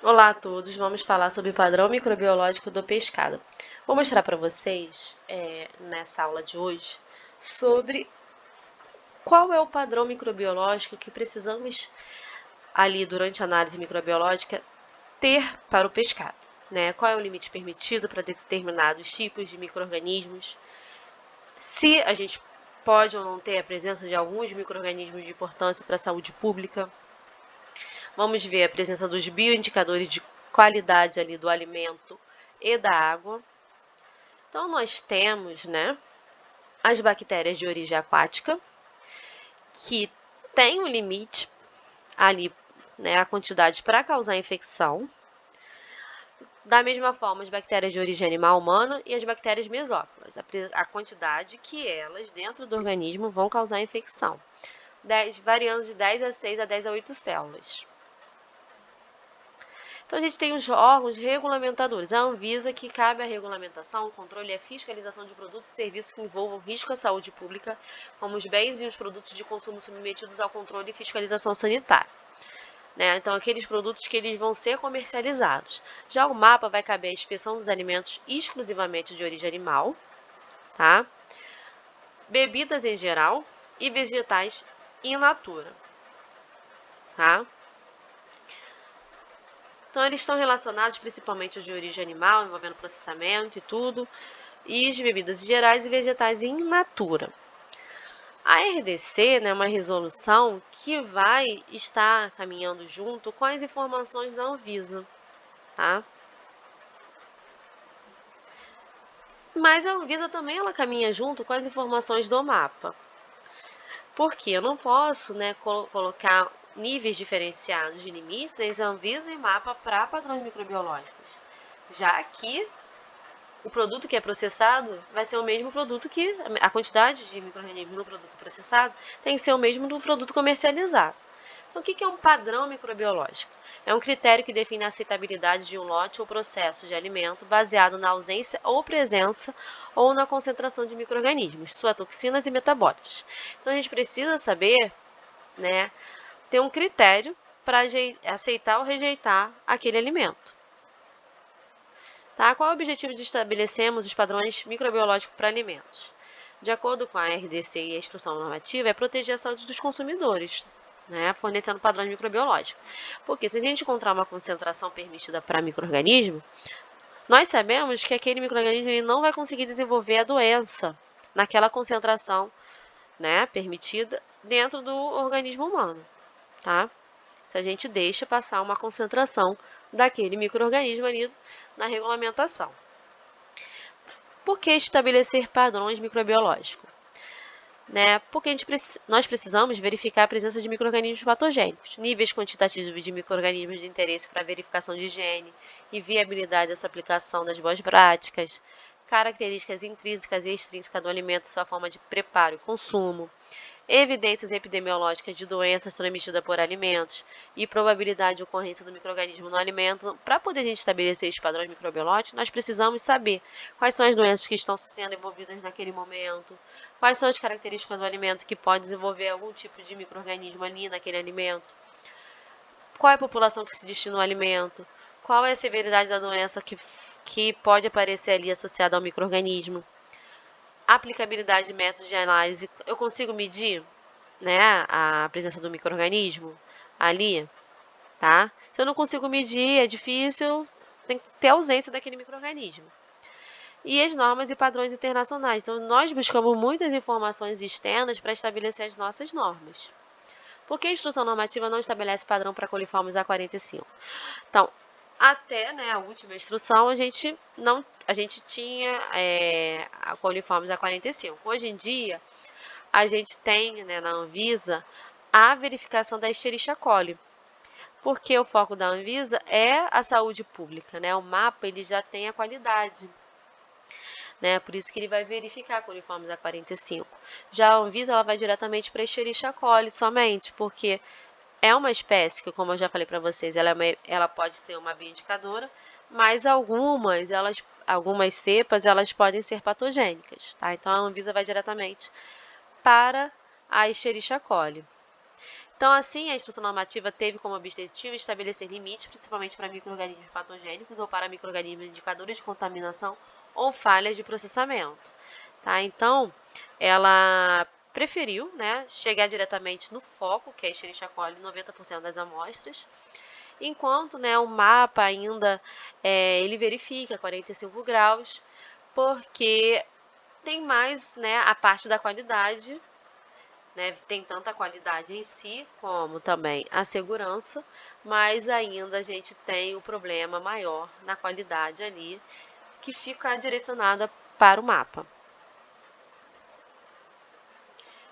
Olá a todos, vamos falar sobre o padrão microbiológico do pescado. Vou mostrar para vocês, nessa aula de hoje, sobre qual é o padrão microbiológico que precisamos ali durante a análise microbiológica ter para o pescado, né? Qual é o limite permitido para determinados tipos de micro-organismos, se a gente pode ou não ter a presença de alguns micro-organismos de importância para a saúde pública. Vamos ver a presença dos bioindicadores de qualidade ali do alimento e da água. Então, nós temos, né, as bactérias de origem aquática, que tem um limite ali, né, a quantidade para causar infecção. Da mesma forma, as bactérias de origem animal humana e as bactérias mesófilas, a quantidade que elas, dentro do organismo, vão causar infecção. Variando de 10 a 6 a 10 a 8 células. Então, a gente tem os órgãos regulamentadores. A Anvisa, que cabe a regulamentação, controle e a fiscalização de produtos e serviços que envolvam risco à saúde pública, como os bens e os produtos de consumo submetidos ao controle e fiscalização sanitária. Né? Então, aqueles produtos que eles vão ser comercializados. Já o MAPA vai caber a inspeção dos alimentos exclusivamente de origem animal, tá? Bebidas em geral e vegetais in natura, tá? Então, eles estão relacionados principalmente aos de origem animal, envolvendo processamento e tudo, e de bebidas gerais e vegetais in natura. A RDC, né, é uma resolução que vai estar caminhando junto com as informações da Anvisa, tá? Mas a Anvisa também ela caminha junto com as informações do mapa. Porque eu não posso, né, colocar níveis diferenciados de limites entre Anvisa e mapa para padrões microbiológicos, já que o produto que é processado vai ser o mesmo produto que a quantidade de micro-organismos no produto processado tem que ser o mesmo do produto comercializado. Então, o que é um padrão microbiológico? É um critério que define a aceitabilidade de um lote ou processo de alimento baseado na ausência ou presença ou na concentração de micro-organismos, suas toxinas e metabólitos. Então, a gente precisa saber, né, ter um critério para aceitar ou rejeitar aquele alimento. Tá? Qual é o objetivo de estabelecermos os padrões microbiológicos para alimentos? De acordo com a RDC e a Instrução Normativa, é proteger a saúde dos consumidores, né, fornecendo padrões microbiológicos. Porque se a gente encontrar uma concentração permitida para micro-organismo, nós sabemos que aquele micro-organismo ele não vai conseguir desenvolver a doença naquela concentração, né, permitida dentro do organismo humano, tá? Se a gente deixa passar uma concentração daquele micro-organismo ali na regulamentação. Por que estabelecer padrões microbiológicos? Né? Porque nós precisamos verificar a presença de micro-organismos patogênicos, níveis quantitativos de micro-organismos de interesse para verificação de higiene e viabilidade da sua aplicação das boas práticas, características intrínsecas e extrínsecas do alimento, sua forma de preparo e consumo, evidências epidemiológicas de doenças transmitidas por alimentos e probabilidade de ocorrência do micro-organismo no alimento. Para poder a gente estabelecer os padrões microbiológicos, nós precisamos saber quais são as doenças que estão sendo envolvidas naquele momento, quais são as características do alimento que pode desenvolver algum tipo de micro-organismo ali naquele alimento, qual é a população que se destina ao alimento, qual é a severidade da doença que pode aparecer ali associada ao micro-organismo, aplicabilidade de métodos de análise. Eu consigo medir, né, a presença do micro-organismo ali, tá? Se eu não consigo medir, é difícil, tem que ter ausência daquele micro-organismo. E as normas e padrões internacionais. Então, nós buscamos muitas informações externas para estabelecer as nossas normas. Por que a instrução normativa não estabelece padrão para coliformes A45? Então, até, né, a última instrução, a gente tinha a coliformes A45. Hoje em dia, a gente tem, né, na Anvisa, a verificação da Escherichia coli, porque o foco da Anvisa é a saúde pública, né? O mapa ele já tem a qualidade, né? Por isso que ele vai verificar a coliformes A45. Já a Anvisa ela vai diretamente para a Escherichia coli somente, porque é uma espécie que, como eu já falei para vocês, ela pode ser uma bioindicadora, mas algumas cepas, elas podem ser patogênicas, tá? Então, a Anvisa vai diretamente para a Escherichia coli. Então, assim, a instrução normativa teve como objetivo estabelecer limites, principalmente para micro-organismos patogênicos ou para micro-organismos indicadores de contaminação ou falhas de processamento. Tá? Então, ela preferiu, né, chegar diretamente no foco, que é a Escherichia coli, 90% das amostras, enquanto, né, o mapa ainda ele verifica 45 graus, porque tem mais, né, a parte da qualidade, né, tem tanto a qualidade em si, como também a segurança, mas ainda a gente tem o problema maior na qualidade ali, que fica direcionada para o mapa.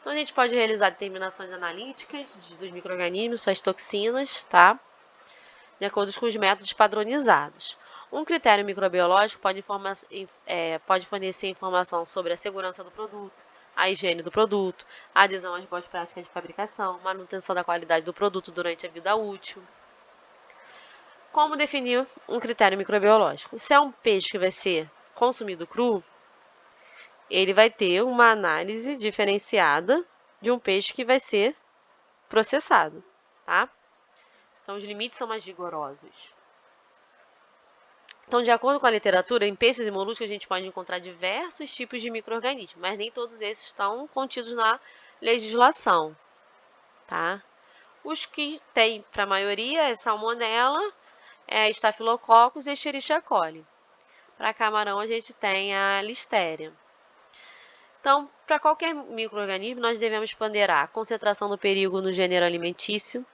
Então, a gente pode realizar determinações analíticas dos micro-organismos, suas toxinas, tá? De acordo com os métodos padronizados. Um critério microbiológico pode fornecer informação sobre a segurança do produto, a higiene do produto, a adesão às boas práticas de fabricação, manutenção da qualidade do produto durante a vida útil. Como definir um critério microbiológico? Se é um peixe que vai ser consumido cru, ele vai ter uma análise diferenciada de um peixe que vai ser processado, tá? Então, os limites são mais rigorosos. Então, de acordo com a literatura, em peixes e moluscos a gente pode encontrar diversos tipos de micro-organismos, mas nem todos esses estão contidos na legislação, tá? Os que tem, para a maioria, é Salmonella, Staphylococcus e Escherichia coli. Para camarão, a gente tem a Listeria. Então, para qualquer micro-organismo, nós devemos ponderar a concentração do perigo no gênero alimentício,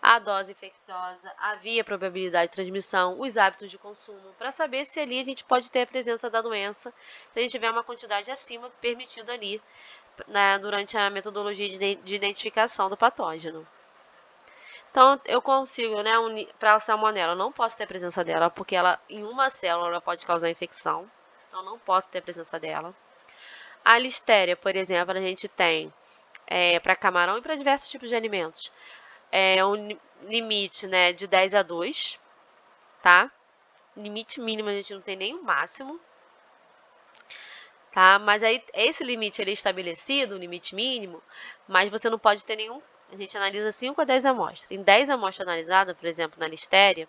a dose infecciosa, a via probabilidade de transmissão, os hábitos de consumo, para saber se ali a gente pode ter a presença da doença, se a gente tiver uma quantidade acima permitida ali, né, durante a metodologia de identificação do patógeno. Então, eu consigo, né, para a salmonela, eu não posso ter a presença dela, porque ela, em uma célula, ela pode causar infecção. Então, não posso ter a presença dela. A listéria, por exemplo, a gente tem para camarão e para diversos tipos de alimentos. É um limite, né, de 10 a 2, tá? Limite mínimo a gente não tem nem o máximo, tá? Mas aí esse limite ele é estabelecido, o limite mínimo, mas você não pode ter nenhum. A gente analisa 5 a 10 amostras. Em 10 amostras analisadas, por exemplo, na listéria,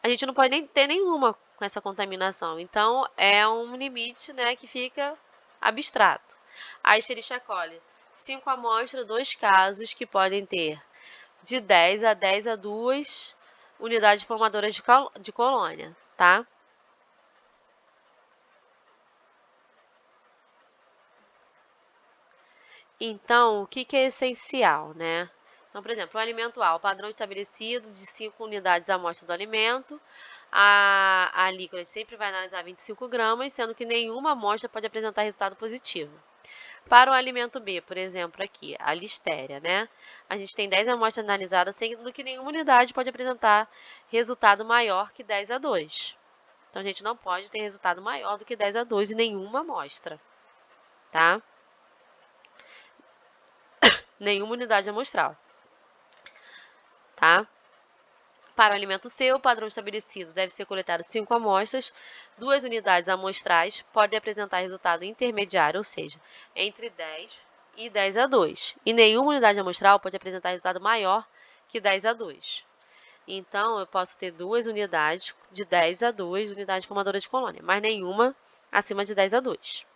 a gente não pode nem ter nenhuma com essa contaminação. Então, é um limite, né, que fica abstrato. A Escherichia coli, 5 amostras, 2 casos que podem ter de 10 a 2 unidades formadoras de colônia, tá? Então, o que é essencial, né? Então, por exemplo, o alimento A, o padrão estabelecido de 5 unidades à amostra do alimento, a líquida sempre vai analisar 25 gramas, sendo que nenhuma amostra pode apresentar resultado positivo. Para o alimento B, por exemplo, aqui, a listéria, né? A gente tem 10 amostras analisadas, sendo que nenhuma unidade pode apresentar resultado maior que 10 a 2. Então, a gente não pode ter resultado maior do que 10 a 2 em nenhuma amostra, tá? Nenhuma unidade amostral, tá? Para o alimento C, o padrão estabelecido deve ser coletado 5 amostras, 2 unidades amostrais podem apresentar resultado intermediário, ou seja, entre 10 e 10 a 2. E nenhuma unidade amostral pode apresentar resultado maior que 10 a 2. Então, eu posso ter 2 unidades de 10 a 2 unidades formadoras de colônia, mas nenhuma acima de 10 a 2.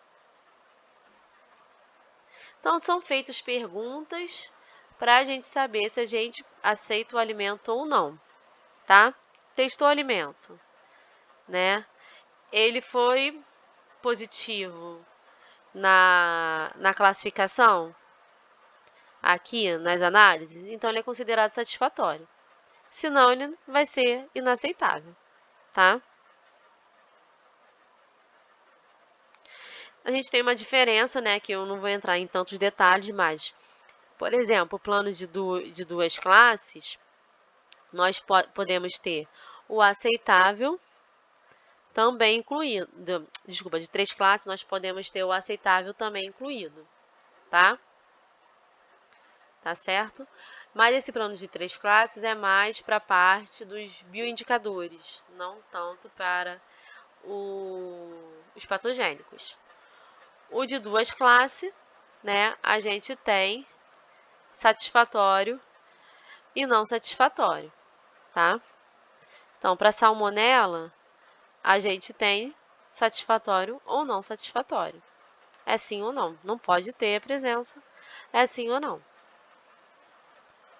Então, são feitas perguntas para a gente saber se a gente aceita o alimento ou não, tá? Testou o alimento, né? Ele foi positivo na classificação, aqui nas análises, então ele é considerado satisfatório. Senão, ele vai ser inaceitável, tá? A gente tem uma diferença, né, que eu não vou entrar em tantos detalhes, mas, por exemplo, o plano de duas classes, nós podemos ter o aceitável também incluído. Desculpa, de 3 classes, nós podemos ter o aceitável também incluído, tá? Tá certo? Mas esse plano de 3 classes é mais para a parte dos bioindicadores, não tanto para os patogênicos. O de 2 classes, né, a gente tem satisfatório e não satisfatório, tá? Então, para salmonela, a gente tem satisfatório ou não satisfatório. É sim ou não. Não pode ter a presença. É sim ou não.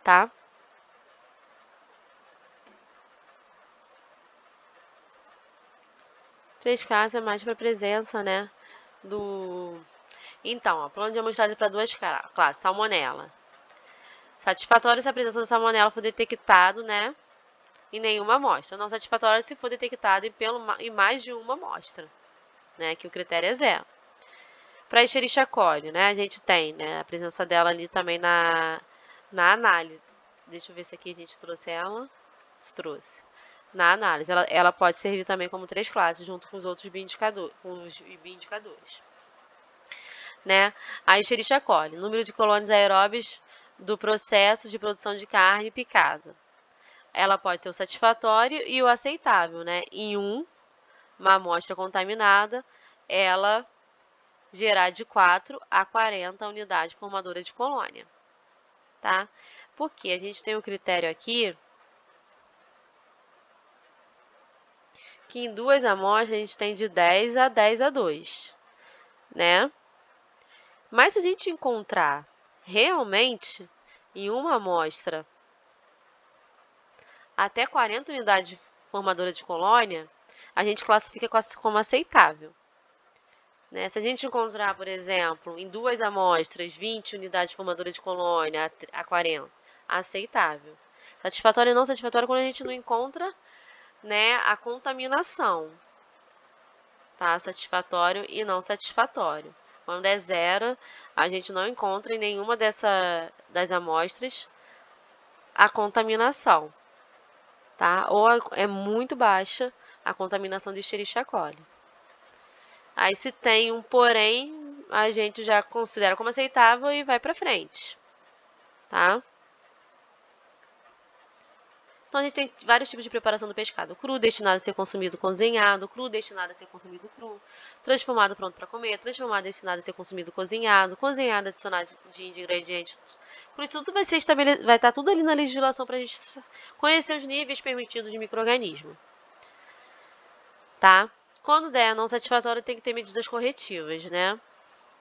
Tá? Três casos é mais para presença, né? Então, ó, plano de amostragem para duas classes. Salmonela. Satisfatório se a presença da salmonela for detectado, né? Em nenhuma amostra. Não satisfatório se for detectado em mais de uma amostra, né? Que o critério é zero. Para a Escherichia coli, né? A gente tem, né? A presença dela ali também na análise. Deixa eu ver se aqui a gente trouxe ela. Trouxe. Na análise. Ela pode servir também como três classes, junto com os outros bioindicadores. Né? A Escherichia coli, número de colônias aeróbias do processo de produção de carne picada. Ela pode ter o satisfatório e o aceitável, né? Em uma amostra contaminada, ela gerar de 4 a 40 unidades formadoras de colônia, tá? Porque a gente tem um critério aqui que em duas amostras a gente tem de 10 a 10 a 2, né? Mas se a gente encontrar realmente em uma amostra até 40 unidades formadoras de colônia, a gente classifica como aceitável. Né? Se a gente encontrar, por exemplo, em duas amostras, 20 unidades formadoras de colônia a 40, aceitável. Satisfatório e não satisfatório quando a gente não encontra, né, a contaminação. Tá? Satisfatório e não satisfatório. Quando é zero, a gente não encontra em nenhuma das amostras a contaminação. Tá? Ou é muito baixa a contaminação de Escherichia coli. Aí, se tem um porém, a gente já considera como aceitável e vai para frente, tá? Então, a gente tem vários tipos de preparação do pescado. Cru, destinado a ser consumido cozinhado. Cru, destinado a ser consumido cru. Transformado, pronto para comer. Transformado, destinado a ser consumido cozinhado. Cozinhado, adicionado de ingredientes. Por isso, tudo vai estar tudo ali na legislação para a gente conhecer os níveis permitidos de micro-organismo, tá? Quando der não satisfatório, tem que ter medidas corretivas, né?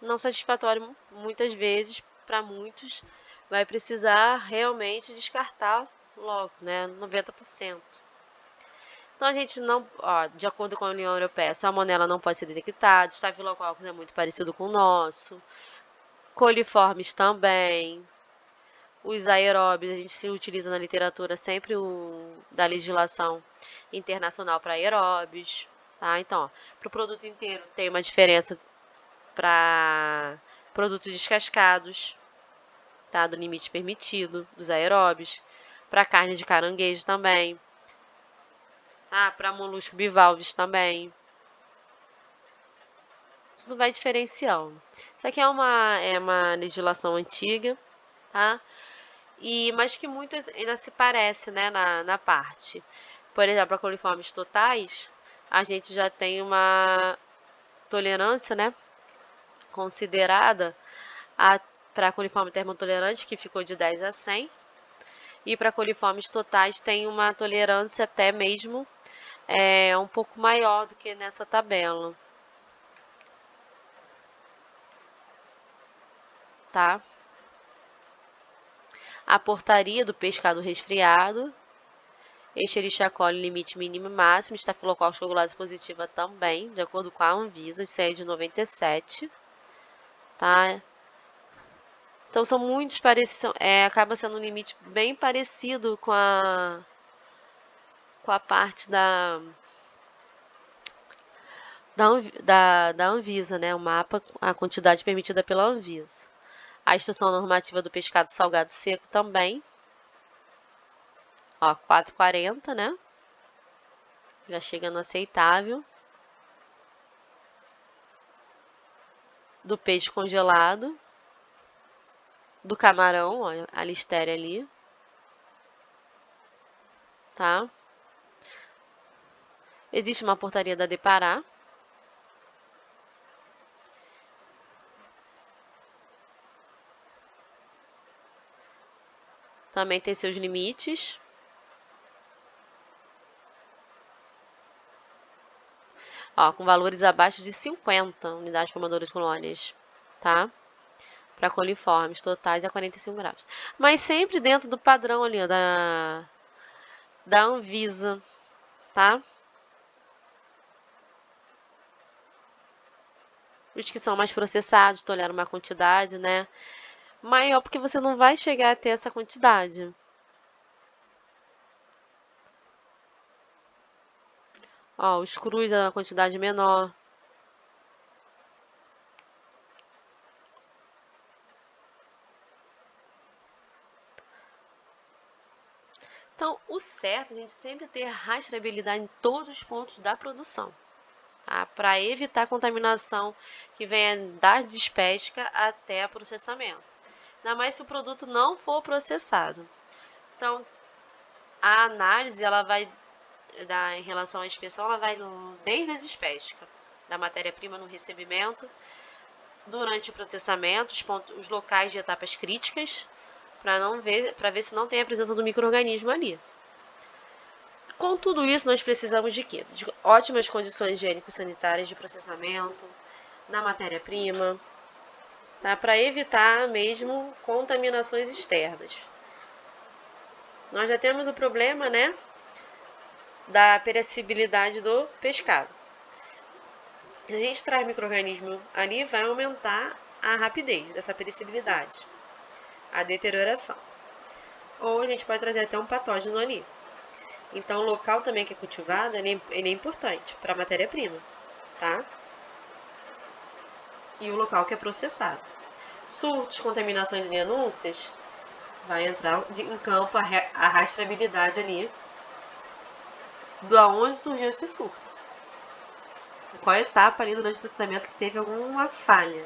Não satisfatório, muitas vezes, para muitos, vai precisar realmente descartar logo, né? 90%. Então, a gente não, ó, de acordo com a União Europeia, a salmonela não pode ser detectada, estafilococcus é muito parecido com o nosso, coliformes também, os aeróbios, a gente se utiliza na literatura sempre da legislação internacional para aeróbios, tá? Então, para o produto inteiro tem uma diferença para produtos descascados, tá? Do limite permitido dos aeróbios, para carne de caranguejo também, tá? Para molusco bivalves também. Tudo vai diferenciando. Isso aqui é uma legislação antiga, tá? Mas que muito ainda se parece, né, na parte. Por exemplo, para coliformes totais, a gente já tem uma tolerância, né, considerada para coliforme termotolerante, que ficou de 10 a 100, e para coliformes totais tem uma tolerância até mesmo um pouco maior do que nessa tabela, tá? A portaria do pescado resfriado, Escherichia coli limite mínimo e máximo, estafilococcus coagulase positiva também, de acordo com a Anvisa, isso aí é de 97, tá? Então são muitos parecidos, acaba sendo um limite bem parecido com a parte da Anvisa, né? O mapa, a quantidade permitida pela Anvisa. A instrução normativa do pescado salgado seco também. Ó, 4,40, né? Já chega no aceitável. Do peixe congelado. Do camarão, ó, a listéria ali. Tá? Existe uma portaria da Depará. também tem seus limites. Ó, com valores abaixo de 50 unidades formadoras de colônias, tá? Para coliformes totais a 45 graus. Mas sempre dentro do padrão ali, ó, da Anvisa, tá? Os que são mais processados toleram uma quantidade, né, maior, porque você não vai chegar a ter essa quantidade. Ó, os crus a quantidade menor. Então, o certo é a gente sempre ter rastreabilidade em todos os pontos da produção, tá? Para evitar a contaminação que venha da despesca até o processamento. Ainda mais se o produto não for processado. Então, a análise, ela vai em relação à inspeção, ela vai desde a despesca da matéria-prima no recebimento, durante o processamento, os locais de etapas críticas, para ver se não tem a presença do micro-organismo ali. Com tudo isso, nós precisamos de quê? De ótimas condições higiênico-sanitárias de processamento da matéria-prima, tá? Para evitar mesmo contaminações externas. Nós já temos o problema, né, da perecibilidade do pescado. Se a gente traz micro-organismo ali, vai aumentar a rapidez dessa perecibilidade, a deterioração. Ou a gente pode trazer até um patógeno ali. Então, o local também que é cultivado, ele é importante para a matéria-prima, tá? E o local que é processado. Surtos, contaminações e denúncias, vai entrar em campo a rastreabilidade ali de onde surgiu esse surto. Qual etapa ali durante o processamento que teve alguma falha.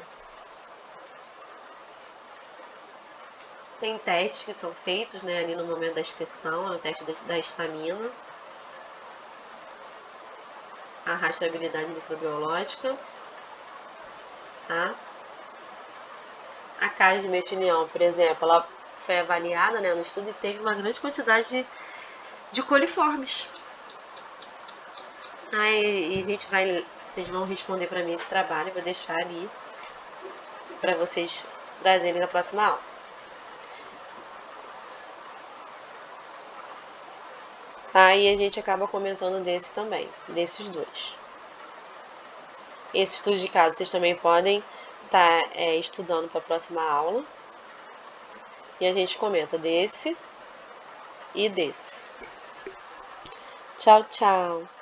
Tem testes que são feitos, né, ali no momento da inspeção, é o teste da histamina, a rastreabilidade microbiológica, tá? A carne de mexilhão, por exemplo, ela foi avaliada, né, no estudo e teve uma grande quantidade de coliformes. Aí a gente vocês vão responder para mim esse trabalho, eu vou deixar ali para vocês trazerem na próxima aula. Aí a gente acaba comentando desse também, desses dois. Esse estudo de caso vocês também podem estar estudando para a próxima aula. E a gente comenta desse e desse. Tchau, tchau.